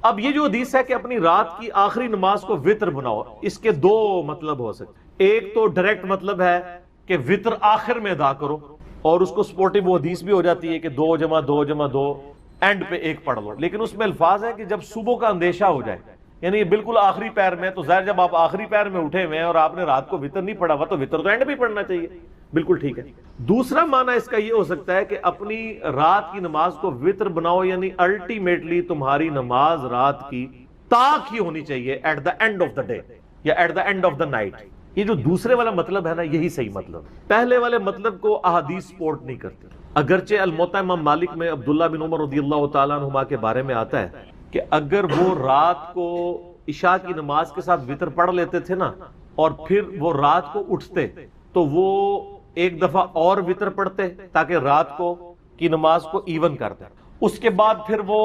اب یہ جو حدیث ہے کہ اپنی رات کی آخری نماز کو وطر بناؤ، اس کے دو مطلب ہو سکتے، ایک تو ڈائریکٹ مطلب ہے کہ وطر آخر میں ادا کرو، اور اس کو سپورٹنگ وہ حدیث بھی ہو جاتی ہے کہ 2 جمع 2 جمع 2 اینڈ پہ ایک پڑھ لو، لیکن اس میں الفاظ ہے کہ جب صبح کا اندیشہ ہو جائے، یعنی یہ بالکل آخری پیر میں، تو ظاہر جب آپ آخری پیر میں اٹھے ہوئے ہیں اور آپ نے رات کو وطر نہیں پڑھا ہوا تو وطر تو اینڈ پہ پڑھنا چاہیے، بالکل ٹھیک ہے۔ دوسرا معنی اس کا یہ ہو سکتا ہے کہ اپنی رات کی نماز کو وطر بناؤ، یعنی الٹیمیٹلی تمہاری نماز رات کی تاک ہی ہونی چاہیے، at the end of the day یا at the end of the night. یہ جو دوسرے والا مطلب ہے نا، یہی صحیح مطلب، پہلے والے مطلب کو احادیث سپورٹ نہیں کرتے۔ اگرچہ الموطا امام مالک میں عبداللہ بن عمر رضی اللہ تعالیٰ عنہما کے بارے میں آتا ہے کہ اگر وہ رات کو عشاء کی نماز کے ساتھ وطر پڑھ لیتے تھے نا، اور پھر وہ رات کو اٹھتے تو وہ ایک دفعہ اور وطر پڑھتے تاکہ رات کو کی نماز کو ایون کر دیں، اس کے بعد پھر وہ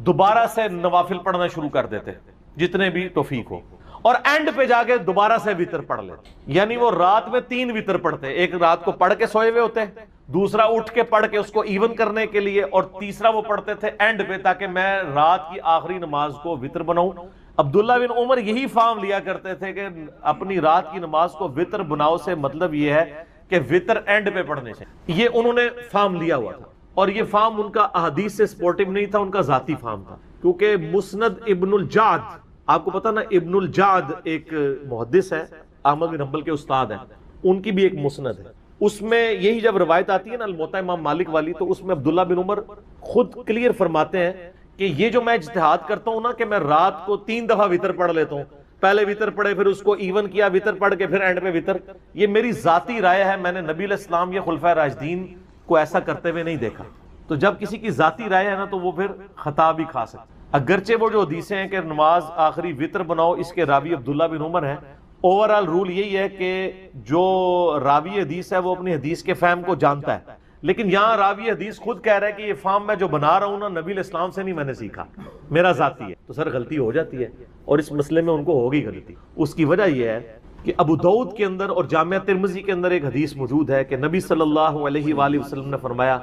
دوبارہ سے نوافل پڑھنا شروع کر دیتے جتنے بھی توفیق ہو، اور اینڈ پہ جا کے دوبارہ سے وطر پڑھ لیتے، یعنی وہ رات میں 3 وطر پڑھتے، ایک رات کو پڑھ کے سوئے ہوئے ہوتے، دوسرا اٹھ کے پڑھ کے اس کو ایون کرنے کے لیے، اور تیسرا وہ پڑھتے تھے اینڈ پہ تاکہ میں رات کی آخری نماز کو وطر بناؤں۔ عبداللہ بن عمر یہی فارم لیا کرتے تھے کہ اپنی رات کی نماز کو وطر بناؤ سے مطلب یہ ہے کہ وطر اینڈ پہ پڑھنے سے، یہ انہوں نے فارم لیا ہوا تھا، اور یہ فارم ان کا احادیث سے سپورٹیو نہیں تھا، ان کا ذاتی فارم تھا، کیونکہ مسند ابن الجعد، آپ کو پتا نا ابن الجعد ایک محدث ہے، احمد بن حنبل کے استاد ہیں، ان کی بھی ایک مسند ہے، اس میں یہی جب روایت آتی ہے نا الموطا امام مالک والی، تو اس میں عبداللہ بن عمر خود کلیئر فرماتے ہیں کہ یہ جو میں اجتہاد کرتا ہوں نا کہ میں رات کو 3 دفعہ وطر پڑھ لیتا ہوں، پہلے وطر پڑھے پھر اس کو ایون کیا، وطر پڑھ کے پھر اینڈ پہ وطر، یہ میری ذاتی رائے ہے، میں نے نبی علیہ السلام یا خلفائے راشدین کو ایسا کرتے ہوئے نہیں دیکھا۔ تو جب کسی کی ذاتی رائے ہے نا تو وہ پھر خطا بھی کھا سکتا، اگرچہ وہ جو حدیثیں ہیں کہ نماز آخری وطر بناؤ، اس کے راوی عبداللہ بن عمر ہیں، اوورال رول یہی ہے کہ جو راوی حدیث ہے وہ اپنی حدیث کے فہم کو جانتا ہے، لیکن یہاں راوی حدیث خود کہہ رہا ہے کہ یہ فہم میں جو بنا رہا ہوں نا نبی علیہ السلام سے نہیں میں نے سیکھا، میرا ذاتی ہے، تو سر غلطی ہو جاتی ہے، اور اس مسئلے میں ان کو ہوگی غلطی۔ اس کی وجہ یہ ہے کہ ابو داؤد کے اندر اور جامعہ ترمذی کے اندر ایک حدیث موجود ہے کہ نبی صلی اللہ علیہ وآلہ وسلم نے فرمایا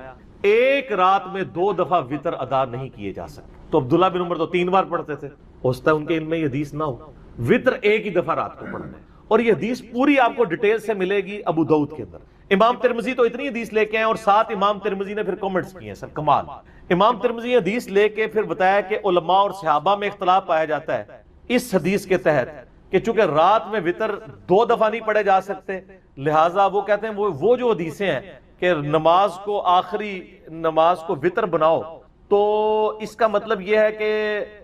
ایک رات میں 2 دفعہ وطر ادا نہیں کیے جا سکتے، تو عبداللہ بن عمر تو 3 بار پڑھتے تھے، ہو سکتا ہے ان کے ان میں یہ حدیث نہ ہو، وطر ایک ہی دفعہ رات کو پڑھنا ہے، اور یہ حدیث پوری آپ کو ڈیٹیل سے ملے گی ابو داؤد کے اندر۔ امام ترمذی تو اتنی حدیث لے کے آئے، اور ساتھ امام ترمذی نے پھر کمنٹس کیے ہیں، سر کمال، امام ترمذی حدیث لے کے پھر بتایا کہ علماء اور صحابہ میں اختلاف پایا جاتا ہے اس حدیث کے تحت کہ چونکہ رات میں وطر 2 دفعہ نہیں پڑھے جا سکتے، لہٰذا وہ کہتے ہیں وہ جو حدیثیں ہیں کہ نماز کو آخری نماز کو وطر بناؤ، تو اس کا مطلب یہ ہے کہ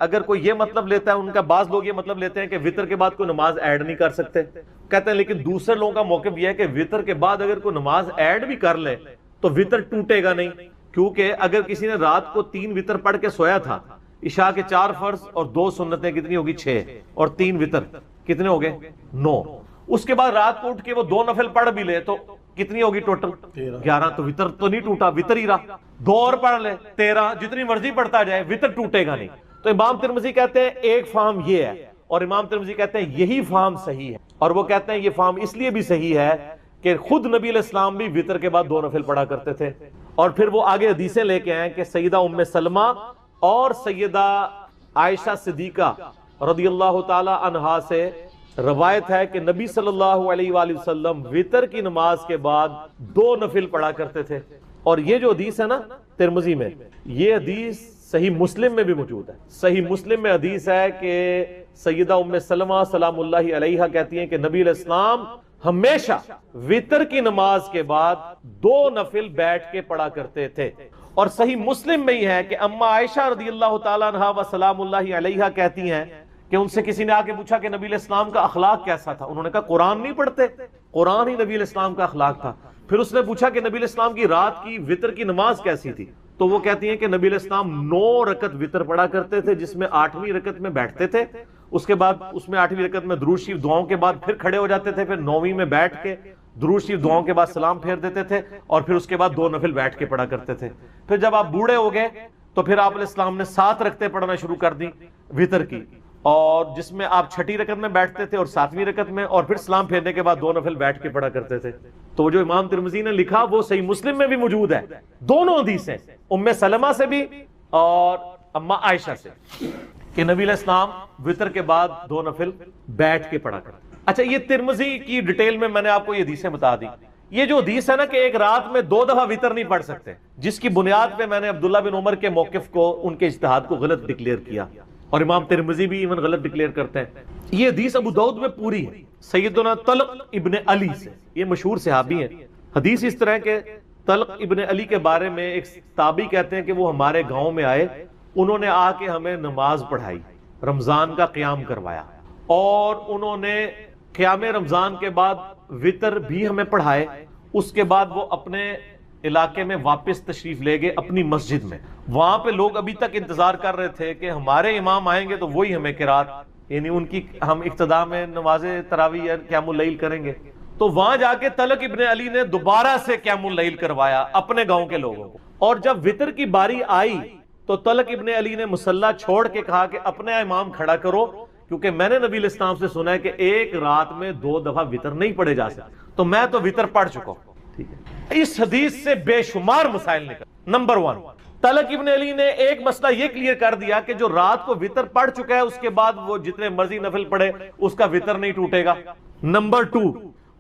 اگر کوئی یہ مطلب لیتا ہے، ان کا بعض لوگ یہ مطلب لیتے ہیں کہ وطر کے بعد کوئی نماز ایڈ نہیں کر سکتے، کہتے ہیں لیکن دوسرے لوگوں کا موقف یہ ہے کہ وطر کے بعد اگر کوئی نماز ایڈ بھی کر لے تو وطر ٹوٹے گا نہیں، کیونکہ اگر کسی نے رات کو 3 وطر پڑھ کے سویا تھا، عشاء کے 4 فرض اور 2 سنتیں کتنی ہوگی 6، اور 3 وطر کتنے ہو گئے 9، اس کے بعد رات کو اٹھ کے وہ 2 نفل پڑھ بھی لے تو کتنی ہوگی ٹوٹل 11، تو وطر تو نہیں ٹوٹا، وطر ہی رہا، 2 اور پڑھ لے 13، جتنی مرضی پڑھتا جائے وطر ٹوٹے گا نہیں۔ تو امام ترمذی کہتے ہیں ایک فہم یہ ہے، اور امام ترمذی کہتے ہیں یہی فہم صحیح ہے، اور وہ کہتے ہیں یہ فہم اس لیے بھی صحیح ہے کہ خود نبی علیہ السلام بھی وطر کے بعد 2 نفل پڑھا کرتے تھے، اور پھر وہ آگے حدیثیں لے کے آئے کہ سیدہ ام سلمہ اور سیدہ عائشہ صدیقہ رضی اللہ تعالی عنہا سے روایت ہے کہ نبی صلی اللہ علیہ وآلہ وسلم وطر کی نماز کے بعد 2 نفل پڑھا کرتے تھے، اور یہ جو حدیث ہے نا ترمذی میں، یہ حدیث صحیح مسلم میں بھی موجود ہے، صحیح مسلم میں حدیث ہے کہ سیدہ ام سلمہ سلام اللہ علیہا کہتی ہیں کہ نبی علیہ السلام ہمیشہ وطر کی نماز کے بعد 2 نفل بیٹھ کے پڑھا کرتے تھے، اور صحیح مسلم میں ہی ہے کہ اما عائشہ رضی اللہ تعالیٰ عنہا و سلام اللہ علیہا کہتی ہیں کہ ان سے کسی نے آ کے پوچھا کہ نبی علیہ السلام کا اخلاق کیسا تھا، انہوں نے کہا قرآن نہیں پڑھتے، قرآن ہی نبی علیہ السلام کا اخلاق تھا۔ پھر اس نے پوچھا کہ نبی علیہ السلام کی رات کی وطر کی نماز کیسی تھی، تو وہ کہتی ہیں کہ نبی علیہ السلام 9 رکعت وطر پڑھا کرتے تھے، جس میں 8ویں رکعت میں بیٹھتے تھے، اس کے بعد اس میں 8ویں رکعت میں درود شریف دعاؤں کے بعد پھر کھڑے ہو جاتے تھے، پھر 9ویں میں بیٹھ کے درود شریف دعاؤں کے بعد سلام پھیر دیتے تھے، اور پھر اس کے بعد 2 نفل بیٹھ کے پڑھا کرتے تھے۔ پھر جب آپ بوڑھے ہو گئے تو پھر آپ علیہ السلام نے 7 رکعتیں پڑھنا شروع کر دی وطر کی، اور جس میں آپ 6ٹھی رکعت میں بیٹھتے تھے اور 7ویں رکعت میں، اور پھر سلام پھیرنے کے بعد 2 نفل بیٹھ کے پڑھا کرتے تھے۔ تو جو امام ترمذی نے لکھا وہ صحیح مسلم میں بھی موجود ہے، دونوں حدیثیں ام سلمہ سے بھی اور اما عائشہ سے۔ کہ نبی علیہ السلام وطر کے بعد 2 نفل بیٹھ کے پڑھا کرتے. اچھا یہ ترمذی کی ڈیٹیل میں نے آپ کو یہ حدیثیں بتا دی. یہ جو حدیث ہے نا کہ ایک رات میں 2 دفعہ وطر نہیں پڑھ سکتے، جس کی بنیاد پہ میں نے عبداللہ بن عمر کے موقف کو، ان کے اجتہاد کو غلط ڈکلیئر کیا، اور امام ترمذی بھی ایون غلط ڈکلیئر کرتے ہیں. یہ حدیث ابو داؤد میں پوری ہے سیدنا طلق ابن علی سے، یہ مشہور صحابی ہیں. حدیث اس طرح کہ طلق ابن علی کے بارے میں ایک تابعی کہتے ہیں کہ وہ ہمارے گاؤں میں آئے، انہوں نے آ کے ہمیں نماز پڑھائی، رمضان کا قیام کروایا، اور انہوں نے قیام رمضان کے بعد وطر بھی ہمیں پڑھائے. اس کے بعد وہ اپنے علاقے میں واپس تشریف لے گئے اپنی مسجد میں. وہاں پہ لوگ ابھی تک انتظار کر رہے تھے کہ ہمارے امام آئیں گے تو وہی ہمیں قرات، یعنی ان کی ہم ابتدا میں نماز تراویح یا قیام اللیل کریں گے. تو وہاں جا کے طلق ابن علی نے دوبارہ سے قیام اللیل کروایا اپنے گاؤں کے لوگوں کو. اور جب وطر کی باری آئی تو طلق ابن علی نے مصلی چھوڑ کے کہا کہ اپنے امام کھڑا کرو، کیونکہ میں نے نبی علیہ السلام سے سنا ہے کہ ایک رات میں 2 دفعہ وطر نہیں پڑھے جا سکتے، تو میں تو وطر پڑھ چکا ہوں. ٹھیک ہے، اس حدیث سے بے شمار مسائل نکل. نمبر 1، طلق ابن علی نے ایک مسئلہ یہ کلیئر کر دیا کہ جو رات کو وطر پڑھ چکا ہے اس کے بعد وہ جتنے مرضی نفل پڑھے اس کا وطر نہیں ٹوٹے گا. نمبر 2،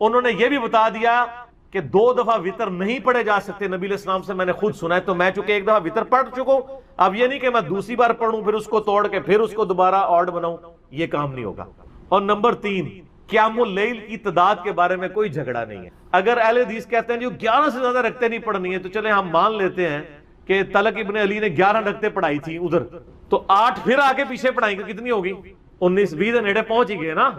انہوں نے یہ بھی بتا دیا کہ 2 دفعہ وطر نہیں پڑھے جا سکتے. نبی علیہ السلام سے میں نے خود سنا ہے، تو میں چونکہ ایک دفعہ وطر پڑھ چکا ہوں، اب یہ نہیں کہ میں دوسری بار پڑھوں پھر اس کو توڑ کے پھر اس کو دوبارہ آڈ بناؤں، یہ کام نہیں ہوگا. اور نمبر 3، قیام اللیل کی تعداد کے بارے میں کوئی جھگڑا نہیں ہے. اگر اہل حدیث کہتے ہیں جو 11 سے زیادہ رکعتیں نہیں پڑھنی ہے، تو چلے ہم مان لیتے ہیں کہ طلق ابن علی نے 11 رکعتیں پڑھائی تھی ادھر، تو 8 پھر آگے پیچھے پڑھائیں گے، کتنی ہوگی؟ 19-20 نیڑے پہنچ ہی گئے نا.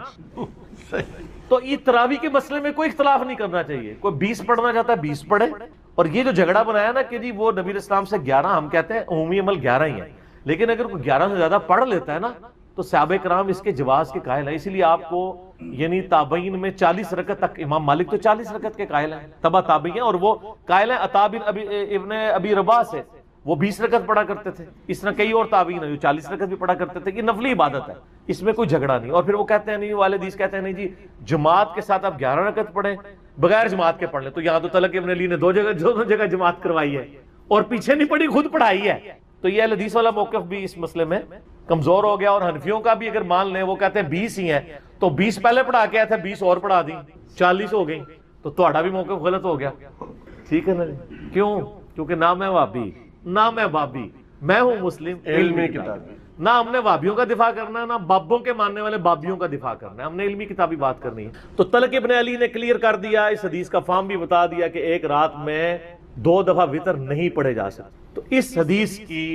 تو یہ تراویح کے مسئلے میں کوئی اختلاف نہیں کرنا چاہیے. کوئی 20 پڑھنا چاہتا ہے 20 پڑھے. اور یہ جو جھگڑا بنایا نا کہ جی وہ نبی علیہ السلام سے 11، ہم کہتے ہیں عمومی عمل 11 ہی ہے، لیکن اگر کوئی 11 سے زیادہ پڑھ لیتا ہے نا تو صحابہ کرام اس کے جواز کے قائل ہیں. اسی لیے آپ کو یعنی تابعین میں 40 رکعت تک، امام مالک تو 40 رکعت کے قائل ہیں، تبع تابعی ہیں، اور وہ قائل ہیں عطا بن ابن ابی رباح سے، وہ 20 رکعت پڑھا کرتے تھے. اس طرح کئی اور تابعین ہیں جو 40 رکعت بھی پڑھا کرتے تھے. یہ نفلی عبادت ہے، اس میں کوئی جھگڑا نہیں. اور پھر وہ کہتے ہیں نہیں، والے حدیث کہتے ہیں نہیں جی جماعت کے ساتھ آپ 11 رکعت پڑھیں، بغیر جماعت کے پڑھ لیں. تو یہاں تو طلق ابن علی نے 2 جگہ جماعت کروائی ہے اور پیچھے نہیں پڑھی، خود پڑھائی ہے. تو یہ حدیث والا موقف بھی اس مسئلے میں کمزور ہو گیا. اور حنفیوں کا بھی اگر مان لیں، وہ کہتے ہیں 20 ہی ہیں، تو 20 پہلے پڑھا کے آئے تھے، 20 اور پڑھا دی، 40 ہو گئی، تو تہاڈا بھی موقف غلط ہو گیا. ٹھیک ہے نا جی؟ کیوں؟ کیونکہ نہ میں وہابی نہ میں بابی، میں ہوں مسلم علمی کتابی. نہ ہم نے وہابیوں کا دفاع کرنا ہے، نہ بابوں کے ماننے والے بابیوں کا دفاع کرنا ہے، ہم نے علمی کتابی بات کرنی ہے. تو طلق ابن علی نے کلیئر کر دیا، اس حدیث کا فہم بھی بتا دیا کہ ایک رات میں 2 دفعہ وطر نہیں پڑھے جا سکتے. تو اس حدیث کی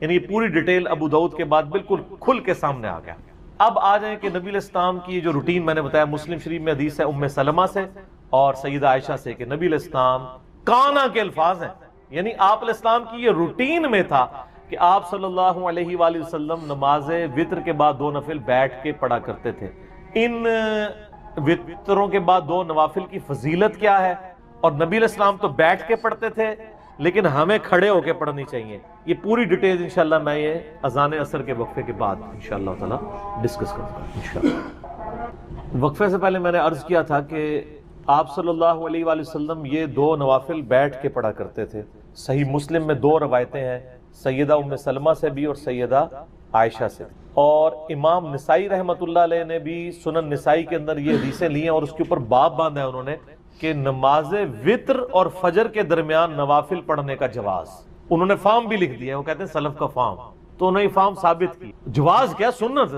یعنی پوری ڈیٹیل ابو داؤد کے بعد بالکل کھل کے سامنے آ گیا. اب آ جائیں کہ نبی علیہ السلام کی جو روٹین میں نے بتایا، مسلم شریف میں حدیث ہے ام سلمہ سے اور سیدہ عائشہ سے کہ نبی علیہ السلام کانا کے الفاظ ہیں، یعنی آپ علیہ السلام کی یہ روٹین میں تھا کہ آپ صلی اللہ علیہ وآلہ وسلم نماز وطر کے بعد 2 نفل بیٹھ کے پڑھا کرتے تھے. ان وطروں کے بعد 2 نوافل کی فضیلت کیا ہے؟ اور نبی علیہ السلام تو بیٹھ کے پڑھتے تھے، لیکن ہمیں کھڑے ہو کے پڑھنی چاہیے. یہ پوری ڈیٹیل انشاءاللہ میں یہ اذان عصر کے وقفے کے بعد انشاءاللہ تعالی ڈسکس کروں گا انشاءاللہ. وقفے سے پہلے میں نے عرض کیا تھا کہ آپ صلی اللہ علیہ وآلہ وسلم یہ 2 نوافل بیٹھ کے پڑھا کرتے تھے. صحیح مسلم میں 2 روایتیں ہیں، سیدہ ام سلمہ سے بھی اور سیدہ عائشہ سے. اور امام نسائی رحمۃ اللہ علیہ نے بھی سنن نسائی کے اندر یہ حدیثیں لی ہیں اور اس کے اوپر باب باندھا ہے انہوں نے کہ نماز وطر اور فجر کے درمیان نوافل پڑھنے کا جواز. انہوں نے فام بھی لکھ دیا ہے، وہ کہتے ہیں سلف کا فام. تو انہوں نے فام ثابت کی، جواز کیا سنت،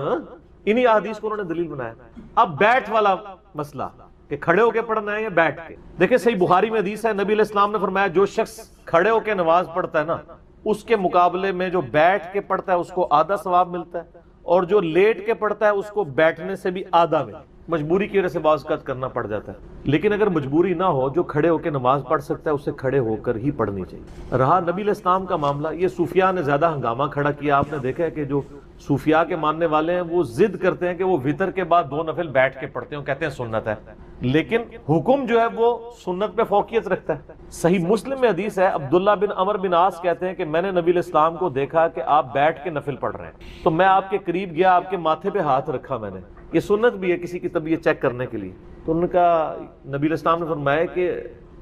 انہی احادیث کو انہوں نے دلیل بنایا. اب بیٹھ والا مسئلہ کہ کھڑے ہو کے پڑھنا ہے یا بیٹھ کے. دیکھیں صحیح بخاری میں حدیث ہے، نبی علیہ السلام نے فرمایا جو شخص کھڑے ہو کے نماز پڑھتا ہے نا، اس کے مقابلے میں جو بیٹھ کے پڑھتا ہے اس کو آدھا ثواب ملتا ہے، اور جو لیٹ کے پڑھتا ہے اس کو بیٹھنے سے بھی آدھا ملتا ہے. مجبوری کی وجہ سے بعض اوقات کرنا پڑ جاتا ہے، لیکن اگر مجبوری نہ ہو، جو کھڑے ہو کے نماز پڑھ سکتا ہے اسے کھڑے ہو کر ہی پڑھنی چاہیے. رہا نبی علیہ السلام کا معاملہ، یہ صوفیاء نے زیادہ ہنگامہ کھڑا کیا. آپ نے دیکھا ہے کہ جو صوفیاء کے ماننے والے ہیں وہ ضد کرتے ہیں کہ وہ وطر کے بعد 2 نفل بیٹھ کے پڑھتے ہیں، کہتے ہیں سنت ہے، لیکن حکم جو ہے وہ سنت پہ فوقیت رکھتا ہے. صحیح مسلم میں حدیث ہے، عبداللہ بن عمر بن عاص کہتے ہیں کہ میں نے نبی علیہ السلام کو دیکھا کہ آپ بیٹھ کے نفل پڑھ رہے ہیں، تو میں آپ کے قریب گیا، آپ کے ماتھے پہ ہاتھ رکھا. میں نے یہ سنت بھی ہے کسی کی طبیعت چیک کرنے کے لیے. تو ان کا نبی علیہ السلام نے فرمایا کہ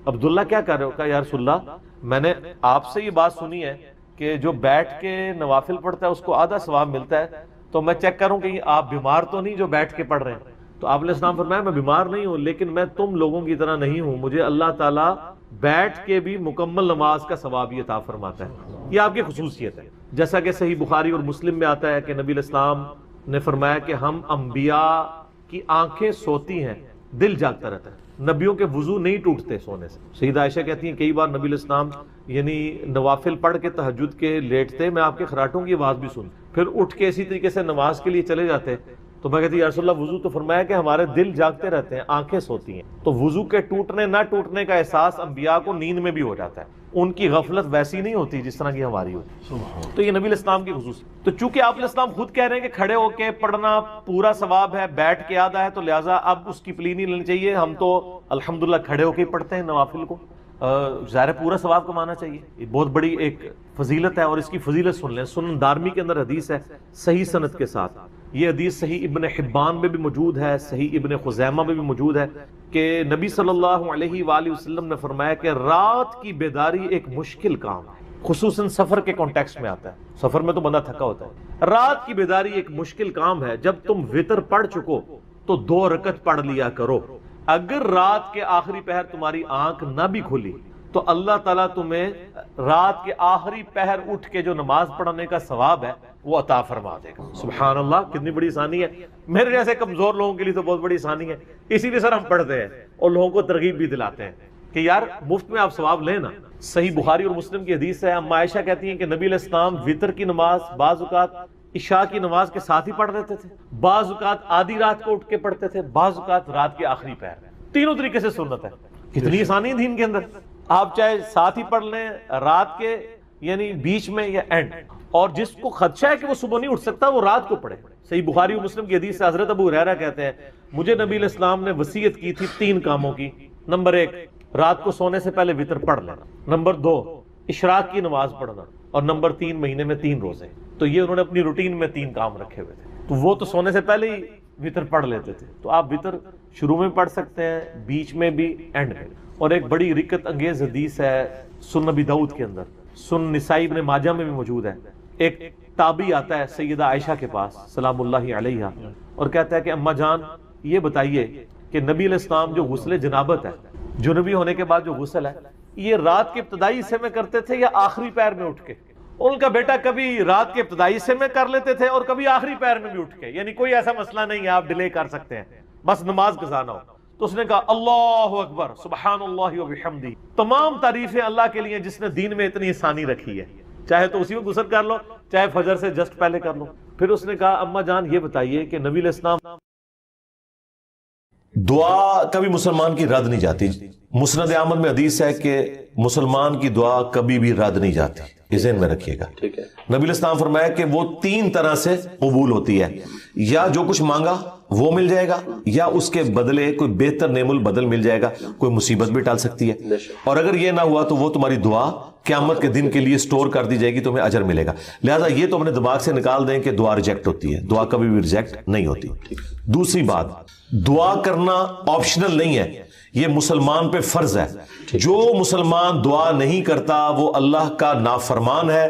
عبداللہ کیا کر رہے ہو؟ کہا یا رسول اللہ میں نے آپ سے یہ بات سنی ہے کہ جو بیٹھ کے نوافل پڑھتا ہے اس کو آدھا ثواب ملتا ہے. تو میں چیک کروں کہ آپ بیمار تو نہیں جو بیٹھ کے پڑھ رہے ہیں. تو آپ علیہ السلام فرمایا میں بیمار نہیں ہوں لیکن میں تم لوگوں کی طرح نہیں ہوں, مجھے اللہ تعالیٰ بیٹھ کے بھی مکمل نماز کا ثواب عطا فرماتا ہے. یہ آپ کی خصوصیت ہے. جیسا کہ صحیح بخاری اور مسلم میں آتا ہے کہ نبی علیہ السلام نے فرمایا کہ ہم انبیاء کی آنکھیں سوتی ہیں, دل جاگتا رہتا ہے. نبیوں کے وضو نہیں ٹوٹتے سونے سے. سیدہ عائشہ کہتی ہیں کئی بار نبی علیہ السلام یعنی نوافل پڑھ کے تہجد کے لیٹتے, میں آپ کے خراٹوں کی آواز بھی سن, پھر اٹھ کے اسی طریقے سے نماز کے لیے چلے جاتے. تو میں کہتی یا رسول اللہ وضو تو فرمایا کہ ہمارے دل جاگتے رہتے ہیں, آنکھیں سوتی ہیں. تو وضو کے ٹوٹنے نہ ٹوٹنے کا احساس انبیاء کو نیند میں بھی ہو جاتا ہے. ان کی غفلت ویسی نہیں ہوتی جس طرح کی ہماری ہوتی. تو یہ نبی علیہ السلام کی خصوصیت. تو چونکہ آپ علیہ السلام خود کہہ رہے ہیں کہ کھڑے ہو کے پڑھنا پورا ثواب ہے, بیٹھ کے آدھا ہے, تو لہٰذا اب اس کی پلی نہیں لینی چاہیے. ہم تو الحمدللہ کھڑے ہو کے ہی پڑھتے ہیں نوافل کو, ظاہر پورا ثواب کمانا چاہیے. یہ بہت بڑی ایک فضیلت ہے, اور اس کی فضیلت سن لیں. سنن دارمی کے اندر حدیث ہے صحیح سند کے ساتھ. یہ حدیث صحیح ابن حبان میں بھی موجود ہے, صحیح ابن خزیمہ میں بھی موجود ہے کہ نبی صلی اللہ علیہ وآلہ وسلم نے فرمایا کہ رات کی بیداری ایک مشکل کام ہے. خصوصاً سفر کے کانٹیکسٹ میں آتا ہے. سفر میں تو بندہ تھکا ہوتا ہے. رات کی بیداری ایک مشکل کام ہے. جب تم وتر پڑھ چکو تو 2 رکعت پڑھ لیا کرو. اگر رات کے آخری پہر تمہاری آنکھ نہ بھی کھلی تو اللہ تعالیٰ تمہیں رات کے آخری پہر اٹھ کے جو نماز پڑھنے کا ثواب ہے وہ عطا فرما دے گا. سبحان اللہ, کتنی بڑی آسانی ہے. میرے جیسے کمزور لوگوں کے لیے تو بہت بڑی آسانی ہے. اسی لیے سر ہم پڑھتے ہیں اور لوگوں کو ترغیب بھی دلاتے ہیں کہ یار مفت میں آپ ثواب لیں نا. صحیح بخاری اور مسلم کی حدیث ہے, اما عائشہ کہتی ہیں کہ نبی علیہ السلام وتر کی نماز بعض اوقات عشاء کی نماز کے ساتھ ہی پڑھ لیتے تھے, بعض اوقات آدھی رات کو اٹھ کے پڑھتے تھے, بعض اوقات رات کے آخری پہر. تینوں طریقے سے سنت ہے. کتنی آسانی ہے دین کے اندر. آپ چاہے ساتھ ہی پڑھ لیں, رات کے یعنی بیچ میں یا اینڈ, اور جس کو خدشہ ہے کہ وہ صبح نہیں اٹھ سکتا وہ رات کو پڑھے. صحیح بخاری و مسلم کی حدیث سے حضرت ابو ہریرہ کہتے ہیں مجھے نبی علیہ السلام نے وصیت کی تھی 3 کاموں کی. نمبر 1 رات کو سونے سے پہلے وتر پڑھ لینا. نمبر 2 اشراق کی نماز پڑھنا. اور نمبر 3 مہینے میں 3 روزے. تو یہ انہوں نے اپنی روٹین میں 3 کام رکھے ہوئے تھے. تو وہ تو سونے سے پہلے ہی وتر پڑھ لیتے تھے. تو آپ وتر شروع میں پڑھ سکتے ہیں, بیچ میں بھی, اینڈ میں. اور ایک بڑی رکت انگیز حدیث ہے سنن نبی داؤد کے اندر, سنن نسائی ابن ماجہ میں بھی موجود ہے. ایک تابعی آتا ہے سیدہ عائشہ کے پاس سلام اللہ علیہا اور کہتا ہے کہ اماں جان یہ بتائیے کہ نبی علیہ السلام جو غسل جنابت ہے, جنوبی ہونے کے بعد جو غسل ہے, یہ رات کے ابتدائی حصے میں کرتے تھے یا آخری پہر میں اٹھ کے؟ ان کا بیٹا کبھی رات کے ابتدائی حصے میں کر لیتے تھے اور کبھی آخری پہر میں بھی اٹھ کے, یعنی کوئی ایسا مسئلہ نہیں ہے, آپ ڈیلے کر سکتے ہیں, بس نماز گزارنا ہو. تو اس نے کہا اللہ اکبر سبحان اللہ و بحمدہ, تمام تعریفیں اللہ کے لیے جس نے دین میں اتنی آسانی رکھی ہے. چاہے تو اسی میں غسل کر لو, چاہے فجر سے جسٹ پہلے کر لو. پھر اس نے کہا اماں جان یہ بتائیے کہ نبی علیہ السلام دعا کبھی مسلمان کی رد نہیں جاتی. مسند احمد میں حدیث ہے کہ مسلمان کی دعا کبھی بھی رد نہیں جاتی, یہ ذہن میں رکھیے گا. ٹھیک ہے. نبی علیہ السلام فرمایا کہ وہ 3 طرح سے قبول ہوتی ہے, یا جو کچھ مانگا وہ مل جائے گا, یا اس کے بدلے کوئی بہتر نعم البدل مل جائے گا, کوئی مصیبت بھی ٹال سکتی ہے. اور اگر یہ نہ ہوا تو وہ تمہاری دعا قیامت کے دن کے لیے سٹور کر دی جائے گی, تمہیں اجر ملے گا. لہذا یہ تو اپنے دماغ سے نکال دیں کہ دعا ریجیکٹ ہوتی ہے, دعا کبھی بھی ریجیکٹ نہیں ہوتی. دوسری بات, دعا کرنا آپشنل نہیں ہے, یہ مسلمان پہ فرض ہے. جو مسلمان دعا نہیں کرتا وہ اللہ کا نافرمان ہے,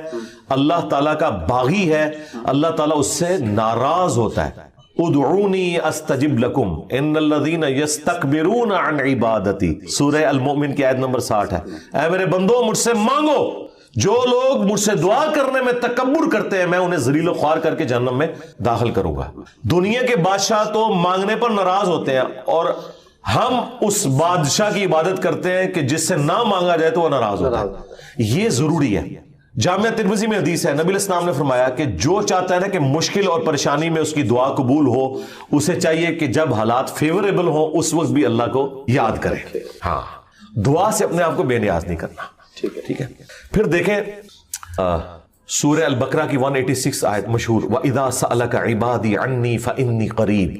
اللہ تعالیٰ کا باغی ہے, اللہ تعالیٰ اس سے ناراض ہوتا ہے. ادعونی استجب لکم ان الذین یستکبرون عن عبادتی, سورہ المؤمن کی آیت نمبر 60 ہے. اے میرے بندو مجھ سے مانگو, جو لوگ مجھ سے دعا کرنے میں تکبر کرتے ہیں میں انہیں ذلیل و خوار کر کے جہنم میں داخل کروں گا. دنیا کے بادشاہ تو مانگنے پر ناراض ہوتے ہیں, اور ہم اس بادشاہ کی عبادت کرتے ہیں کہ جس سے نہ مانگا جائے تو وہ ناراض ہوتا ہے. یہ ضروری ہے. جامعہ ترمذی میں حدیث ہے, نبی علیہ السلام نے فرمایا کہ جو چاہتا ہے نا کہ مشکل اور پریشانی میں اس کی دعا قبول ہو, اسے چاہیے کہ جب حالات فیوریبل ہوں اس وقت بھی اللہ کو یاد کرے. ہاں, دعا سے اپنے آپ کو بے نیاز نہیں کرنا. ٹھیک ہے. پھر دیکھیں سورہ البقرہ کی 186 آیت مشہور, وَإِذَا سَأَلَكَ عِبَادِي عَنِّي فَإِنِّي قَرِيبٌ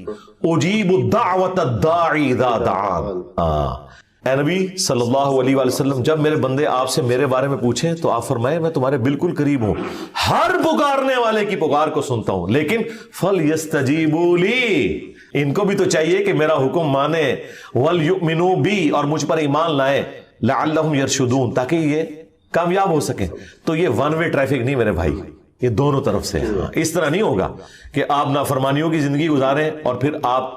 أُجِيبُ الدَّعْوَةَ الدَّاعِ إِذَا دَعَانِ. اے نبی صلی اللہ علیہ وآلہ وسلم, جب میرے بندے آپ سے میرے بارے میں پوچھیں تو آپ فرمائیں میں تمہارے بالکل قریب ہوں, ہر پکارنے والے کی پکار کو سنتا ہوں, لیکن فَلْيَسْتَجِيبُوا لِي, ان کو بھی تو چاہیے کہ میرا حکم مانے, وَلْيُؤْمِنُوا بِي, اور مجھ پر ایمان لائیں, لَعَلَّهُمْ يَرْشُدُونَ, تاکہ یہ کامیاب ہو سکیں. تو یہ ون وے ٹریفک نہیں میرے بھائی, یہ دونوں طرف سے. اس طرح نہیں ہوگا کہ آپ نافرمانیوں کی زندگی گزاریں اور پھر آپ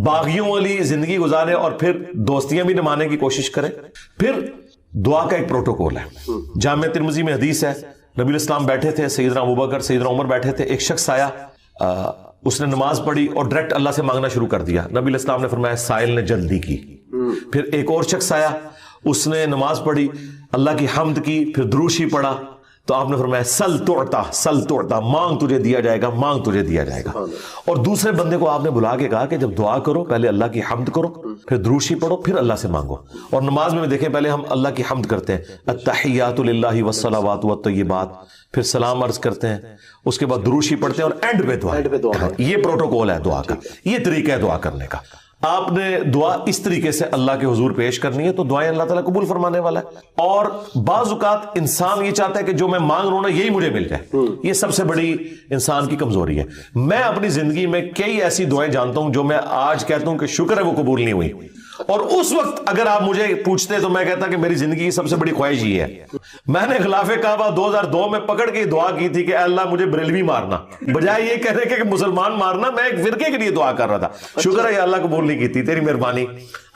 باغیوں والی زندگی گزاریں اور پھر دوستیاں بھی نمانے کی کوشش کریں. پھر دعا کا ایک پروٹوکول ہے. جامع ترمذی میں حدیث ہے, نبی الاسلام بیٹھے تھے, سیدنا ابوبکر سیدنا عمر بیٹھے تھے, ایک شخص آیا, اس نے نماز پڑھی اور ڈائریکٹ اللہ سے مانگنا شروع کر دیا. نبی الاسلام نے فرمایا سائل نے جلدی کی. پھر ایک اور شخص آیا, اس نے نماز پڑھی, اللہ کی حمد کی, پھر دروشی پڑھا, تو آپ نے فرمایا سل تعطا, سل تعطا, مانگ تجھے دیا جائے گا, مانگ تجھے دیا جائے گا. اور دوسرے بندے کو آپ نے بلا کے کہا کہ جب دعا کرو پہلے اللہ کی حمد کرو, پھر دروشی پڑھو, پھر اللہ سے مانگو. اور نماز میں دیکھیں پہلے ہم اللہ کی حمد کرتے ہیں, التحیات للہ والصلوات والطیبات, پھر سلام عرض کرتے ہیں, اس کے بعد دروشی پڑھتے ہیں اور اینڈ پہ دعا. یہ پروٹوکول ہے دعا کا, یہ طریقہ ہے دعا کرنے کا. آپ نے دعا اس طریقے سے اللہ کے حضور پیش کرنی ہے تو دعائیں اللہ تعالیٰ قبول فرمانے والا ہے. اور بعض اوقات انسان یہ چاہتا ہے کہ جو میں مانگ رہا ہوں نا یہی مجھے مل جائے. یہ سب سے بڑی انسان کی کمزوری ہے. میں اپنی زندگی میں کئی ایسی دعائیں جانتا ہوں جو میں آج کہتا ہوں کہ شکر ہے وہ قبول نہیں ہوئی, اور اس وقت اگر آپ مجھے پوچھتے تو میں کہتا کہ میری زندگی کی سب سے بڑی خواہش یہ ہے. میں نے خلاف کعبہ 2002 میں پکڑ کے دعا کی تھی کہ اے اللہ مجھے بریلوی مارنا, بجائے یہ کہنے کہ مسلمان مارنا. میں ایک فرقے کے لیے دعا کر رہا تھا. شکر ہے یا اللہ قبول نہیں کی تھی, تیری مہربانی.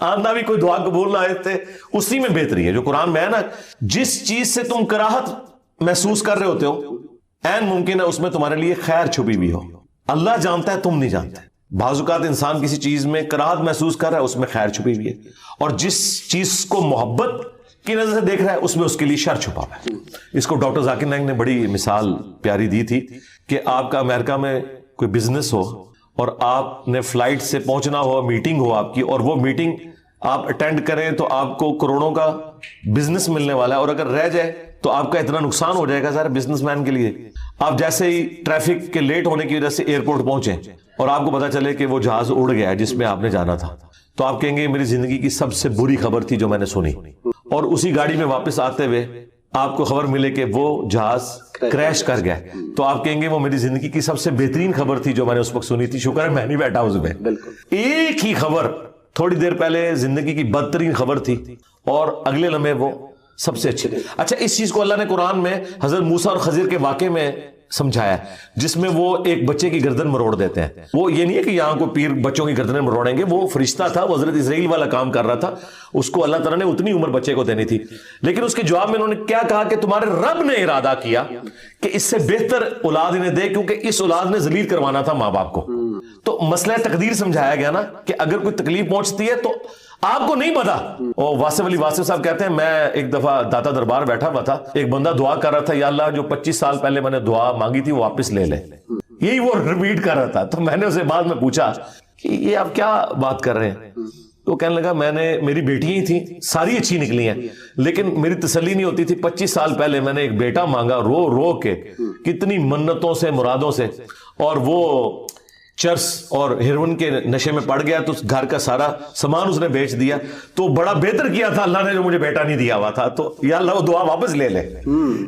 آندہ بھی کوئی دعا قبول نہ آئے اسی میں بہتری ہے جو قرآن میں ہے نا. جس چیز سے تم کراہت محسوس کر رہے ہوتے ہو عین ممکن ہے اس میں تمہارے لیے خیر چھپی بھی ہو. اللہ جانتا ہے, تم نہیں جانتے. بعض اوقات انسان کسی چیز میں کراہت محسوس کر رہا ہے, اس میں خیر چھپی ہوئی ہے, اور جس چیز کو محبت کی نظر سے دیکھ رہا ہے اس میں اس کے لیے شر چھپا ہوا ہے. اس کو ڈاکٹر ذاکر نائک نے بڑی مثال پیاری دی تھی کہ آپ کا امریکہ میں کوئی بزنس ہو اور آپ نے فلائٹ سے پہنچنا ہو, میٹنگ ہو آپ کی, اور وہ میٹنگ آپ اٹینڈ کریں تو آپ کو کروڑوں کا بزنس ملنے والا ہے, اور اگر رہ جائے تو آپ کا اتنا نقصان ہو جائے گا سارے بزنس مین کے لیے. آپ جیسے ہی ٹریفک کے لیٹ ہونے کی وجہ سے ایئرپورٹ پہنچے اور آپ کو پتا چلے کہ وہ جہاز اڑ گیا ہے جس میں آپ نے جانا تھا, تو آپ کہیں گے میری زندگی کی سب سے بری خبر تھی جو میں نے سنی. اور اسی گاڑی میں واپس آتے ہوئے آپ کو خبر ملے کہ وہ جہاز کریش کر گیا, تو آپ کہیں گے وہ میری زندگی کی سب سے بہترین خبر تھی جو میں نے اس وقت سنی تھی, شکر ہے میں نہیں بیٹھا اس میں. ایک ہی خبر تھوڑی دیر پہلے زندگی کی بدترین خبر تھی اور اگلے لمحے وہ سب سے اچھی. اچھا, اس چیز کو اللہ نے قرآن میں حضرت موسیٰ اور خضر کے واقعے میں سمجھایا ہے, جس میں وہ ایک بچے کی گردن مروڑ دیتے ہیں. وہ یہ نہیں ہے کہ یہاں کو پیر بچوں کی گردنیں مروڑیں گے, وہ فرشتہ تھا, وہ حضرت اسرائیل والا کام کر رہا تھا, اس کو اللہ تعالیٰ نے اتنی عمر بچے کو دینی تھی. لیکن اس کے جواب میں انہوں نے کیا کہا کہ تمہارے رب نے ارادہ کیا کہ اس سے بہتر اولاد انہیں دے, کیونکہ اس اولاد نے ذلیل کروانا تھا ماں باپ کو. تو مسئلہ تقدیر سمجھایا گیا نا کہ اگر کوئی تکلیف پہنچتی ہے تو آپ کو نہیں پتا. اور واصف علی واصف صاحب کہتے ہیں میں ایک دفعہ داتا دربار بیٹھا ہوا تھا, ایک بندہ دعا کر رہا تھا یا اللہ جو 25 سال پہلے میں نے دعا مانگی تھی وہ واپس لے لے, یہی وہ ریپیٹ کر رہا تھا. تو میں نے اسے بعد میں پوچھا کہ یہ آپ کیا بات کر رہے ہیں, تو کہنے لگا میں نے, میری بیٹیاں ہی تھیں, ساری اچھی نکلی ہیں, لیکن میری تسلی نہیں ہوتی تھی. 25 سال پہلے میں نے ایک بیٹا مانگا رو رو کے, کتنی منتوں سے مرادوں سے, اور وہ چرس اور ہیروئن کے نشے میں پڑ گیا تو گھر کا سارا سامان اس نے بیچ دیا. تو بڑا بہتر کیا تھا اللہ نے جو مجھے بیٹا نہیں دیا ہوا تھا, تو یا اللہ وہ دعا واپس لے لے.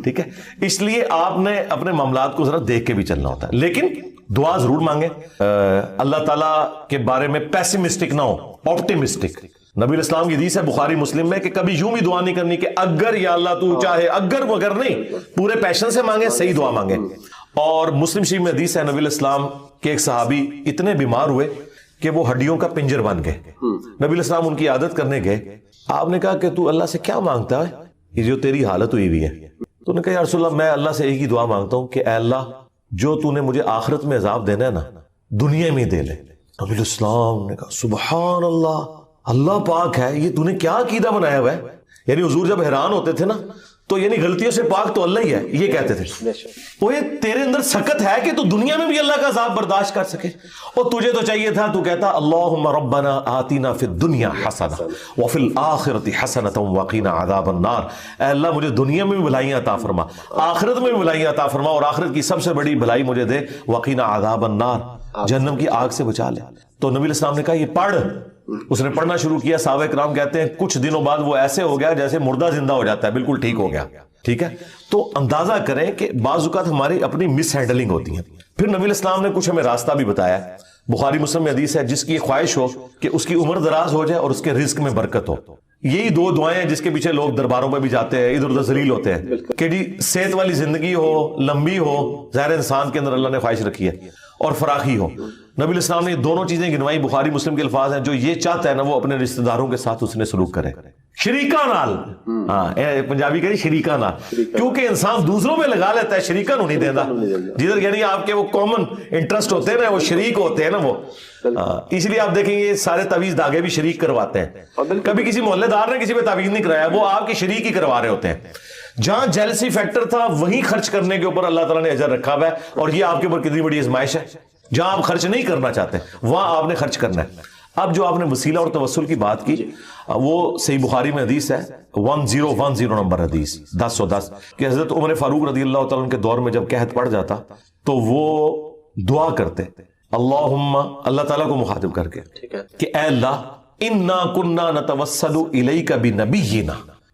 ٹھیک ہے, اس لیے آپ نے اپنے معاملات کو ذرا دیکھ کے بھی چلنا ہوتا ہے, لیکن دعا ضرور مانگیں. اللہ تعالیٰ کے بارے میں پیسمسٹک نہ ہو, آپٹیمسٹک. نبی الاسلام کی حدیث ہے بخاری مسلم میں کہ کبھی یوں بھی دعا نہیں کرنی کہ اگر یا اللہ تو چاہے, اگر مگر نہیں, پورے پیشن سے مانگیں, صحیح دعا مانگیں. اور مسلم شریف میں حدیث ہے نبی الاسلام کے ایک صحابی اتنے بیمار ہوئے کہ وہ ہڈیوں کا پنجر بن گئے. نبی الاسلام ان کی عادت کرنے گئے, آپ نے کہا کہ تو اللہ سے کیا مانگتا ہے یہ جو تیری حالت ہوئی ہوئی ہے؟ تو نے کہا یا رسول اللہ میں اللہ سے ایک ہی دعا مانگتا ہوں کہ اے اللہ جو تو نے مجھے آخرت میں عذاب دینا ہے نا دنیا میں دے لے. نبی الاسلام نے کہا سبحان اللہ, اللہ پاک ہے, یہ تو نے کیا عقیدہ بنایا ہوا ہے. یعنی حضور جب حیران ہوتے تھے نا تو یعنی غلطیوں سے پاک تو اللہ ہی ہے, یہ کہتے تھے. وہ یہ تیرے اندر سکت ہے کہ تو دنیا میں بھی اللہ کا عذاب برداشت کر سکے, اور تجھے تو چاہیے تھا تو کہتا اللہم ربنا آتنا فی الدنیا حسنہ وفی الآخرۃ حسنۃ وقنا عذاب النار. اے اللہ مجھے دنیا میں بھی بھلائیاں عطا فرما, آخرت میں بھی بھلائیاں عطا فرما, اور آخرت کی سب سے بڑی بھلائی مجھے دے وقنا عذاب النار, جہنم کی آگ سے بچا لے. تو نبی الاسلام نے کہا یہ پڑھ. اس نے پڑھنا شروع کیا. صحابہ کرام کہتے ہیں کچھ دنوں بعد وہ ایسے ہو گیا جیسے مردہ زندہ ہو جاتا ہے, بالکل ٹھیک ہو گیا. ٹھیک ہے, تو اندازہ کریں کہ بعض اوقات ہماری اپنی مس ہینڈلنگ ہوتی ہیں. پھر نبی الاسلام نے کچھ ہمیں راستہ بھی بتایا. بخاری مسلم میں حدیث ہے جس کی خواہش ہو کہ اس کی عمر دراز ہو جائے اور اس کے رزق میں برکت ہو, یہی دو دعائیں ہیں جس کے پیچھے لوگ درباروں پہ بھی جاتے ہیں, ادھر ادھر ذلیل ہوتے ہیں کہ جی صحت والی زندگی ہو, لمبی ہو, ظاہر انسان کے اندر اللہ نے خواہش رکھی ہے, اور فراخی ہو. نبی الاسلام نے یہ دونوں چیزیں گنوائی, بخاری مسلم کے الفاظ ہیں, جو یہ چاہتا ہے نا وہ اپنے رشتہ داروں کے ساتھ اس نے سلوک کرے. شریکا نال, ہاں پنجابی کہیں شریکا نال, کیونکہ انسان دوسروں میں لگا لیتا ہے, شریکا نو نہیں دیتا. جدھر یعنی آپ کے وہ کامن انٹرسٹ ہوتے ہیں نا, وہ شریک ہوتے ہیں نا وہ, اس لیے آپ دیکھیں یہ سارے تعویذ دھاگے بھی شریک کرواتے ہیں. کبھی کسی محلے دار نے کسی پہ تعویذ نہیں کرایا, وہ آپ کے شریک ہی کروا رہے ہوتے ہیں. جہاں جیلسی فیکٹر تھا وہیں خرچ کرنے کے اوپر اللہ تعالیٰ نے اجر رکھا ہوا ہے, اور یہ آپ کے اوپر کتنی بڑی آزمائش ہے. جہاں آپ خرچ نہیں کرنا چاہتے وہاں آپ نے خرچ کرنا ہے. اب جو آپ نے وسیلہ اور توسل کی بات کی, وہ صحیح بخاری میں حدیث ہے 1010 نمبر حدیث 1010 کہ حضرت عمر فاروق رضی اللہ تعالیٰ کے دور میں جب قحط پڑ جاتا تو وہ دعا کرتے اللہم, اللہ تعالیٰ کو مخاطب کر کے کہ اے اللہ انا کننا نتوسل الیک بنبینا,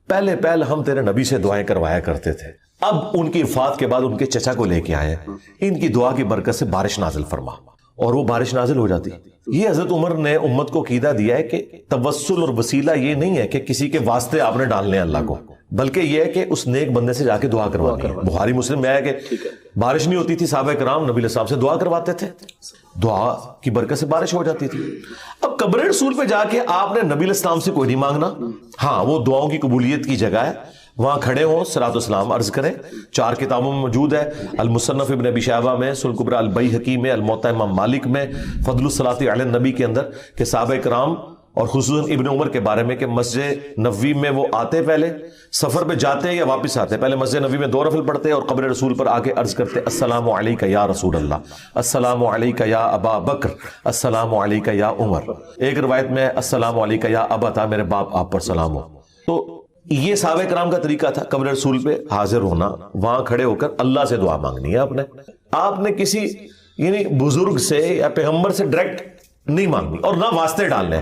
پہلے ہم تیرے نبی سے دعائیں کروایا کرتے تھے, اب ان کی وفات کے بعد ان کے چچا کو لے کے آئے, ان کی دعا کی برکت سے بارش نازل فرما, اور وہ بارش نازل ہو جاتی. یہ حضرت عمر نے امت کو عقیدہ دیا ہے کہ توسل اور وسیلہ یہ نہیں ہے کہ کسی کے واسطے آپ نے ڈالنے ہیں اللہ کو, بلکہ یہ ہے کہ اس نیک بندے سے جا کے دعا کروانی ہے. بخاری مسلم میں ہے کہ بارش نہیں ہوتی تھی, صحابہ کرام نبی علیہ السلام سے دعا کرواتے تھے, دعا کی برکت سے بارش ہو جاتی تھی. اب قبر رسول پہ جا کے آپ نے نبی علیہ السلام سے کوئی نہیں مانگنا, ہاں وہ دعاؤں کی قبولیت کی جگہ ہے, وہاں کھڑے ہوں صلاۃ والسلام عرض کریں. 4 کتابوں میں موجود ہے, المصنف ابن ابی شیبہ میں, سنن کبری البیہقی میں, الموطأ امام مالک میں, فضل الصلاۃ علی النبی کے اندر کہ صحابہ کرام اور خصوصاً ابن عمر کے بارے میں کہ مسجد نبوی میں وہ آتے, پہلے سفر پہ جاتے یا واپس آتے, پہلے مسجد نبوی میں 2 نفل پڑھتے اور قبر رسول پر آ کے عرض کرتے السلام علیک یا رسول اللہ, السلام علیک یا ابا بکر, السلام علیک یا عمر. ایک روایت میں السلام علیک یا ابا, میرے باپ آپ پر سلام ہو. تو یہ صحابہ کرام کا طریقہ تھا قبر رسول پہ حاضر ہونا, وہاں کھڑے ہو کر اللہ سے دعا مانگنی ہے. آپ نے کسی یعنی بزرگ سے یا پیغمبر سے ڈائریکٹ نہیں مانگنی, اور نہ واسطے ڈالنے.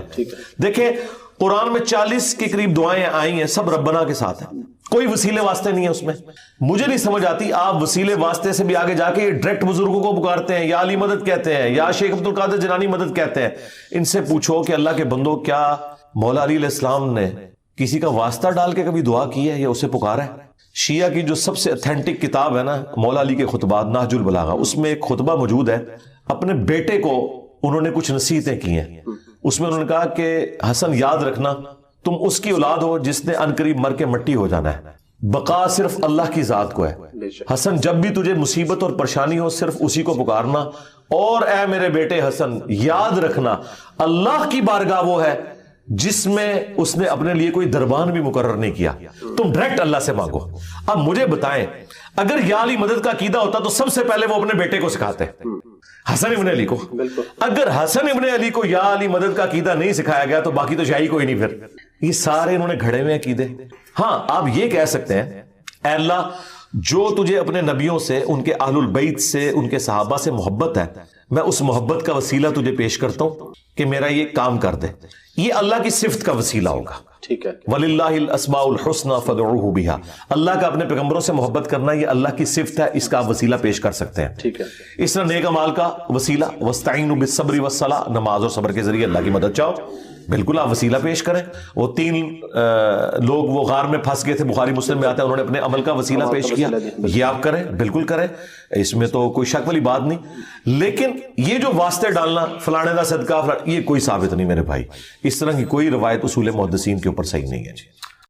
دیکھیں قرآن میں 40 کے قریب دعائیں آئی ہیں, سب ربنا کے ساتھ ہیں, کوئی وسیلے واسطے نہیں ہے اس میں. مجھے نہیں سمجھ آتی آپ وسیلے واسطے سے بھی آگے جا کے ڈائریکٹ بزرگوں کو پکارتے ہیں, یا علی مدد کہتے ہیں, یا شیخ عبد القادر جیلانی مدد کہتے ہیں. ان سے پوچھو کہ اللہ کے بندو کیا مولا علی علیہ السلام نے کسی کا واسطہ ڈال کے کبھی دعا کی ہے یا اسے پکارا ہے؟ شیعہ کی جو سب سے اتھینٹک کتاب ہے نا مولا علی کے خطبات, نہج البلاغہ, اس میں ایک خطبہ موجود ہے, اپنے بیٹے کو انہوں نے کچھ نصیحتیں کی ہیں. اس میں انہوں نے کہا کہ حسن یاد رکھنا تم اس کی اولاد ہو جس نے عنقریب مر کے مٹی ہو جانا ہے, بقا صرف اللہ کی ذات کو ہے. حسن جب بھی تجھے مصیبت اور پریشانی ہو صرف اسی کو پکارنا, اور اے میرے بیٹے حسن یاد رکھنا اللہ کی بارگاہ وہ ہے جس میں اس نے اپنے لیے کوئی دربان بھی مقرر نہیں کیا, تم ڈائریکٹ اللہ سے مانگو. اب مجھے بتائیں اگر یا علی مدد کا عقیدہ ہوتا تو سب سے پہلے وہ اپنے بیٹے کو سکھاتے, حسن ابن علی کو. اگر حسن ابن علی کو یا علی مدد کا عقیدہ نہیں سکھایا گیا تو باقی تو شاہی کوئی نہیں. پھر یہ سارے انہوں نے گھڑے میں عقیدے. ہاں آپ یہ کہہ سکتے ہیں اے اللہ جو تجھے اپنے نبیوں سے, ان کے اہل البیت سے, ان کے صحابہ سے محبت ہے, میں اس محبت کا وسیلہ تجھے پیش کرتا ہوں کہ میرا یہ کام کر دے. یہ اللہ کی صفت کا وسیلہ ہوگا. ٹھیک ہے, وَلِلَّهِ الْأَسْمَاءُ الْحُسْنَى فَادْعُوهُ بِهَا, اللہ کا اپنے پیغمبروں سے محبت کرنا یہ اللہ کی صفت ہے, اس کا وسیلہ پیش کر سکتے ہیں. ٹھیک ہے, اس طرح نیک اعمال کا وسیلہ وَاسْتَعِينُوا بِالصَّبْرِ وَالصَّلَاةِ, نماز اور صبر کے ذریعے اللہ کی مدد چاہو, بالکل آپ وسیلہ پیش کریں. وہ 3 لوگ وہ غار میں پھنس گئے تھے, بخاری مسلم میں آتا ہے, انہوں نے اپنے عمل کا وسیلہ پیش کیا, یہ آپ کریں, بالکل کریں, اس میں تو کوئی شک والی بات نہیں. لیکن یہ جو واسطے ڈالنا فلانے کا صدقہ, یہ کوئی ثابت نہیں میرے بھائی. اس طرح کی کوئی روایت اصول محدثین کے اوپر صحیح نہیں ہے.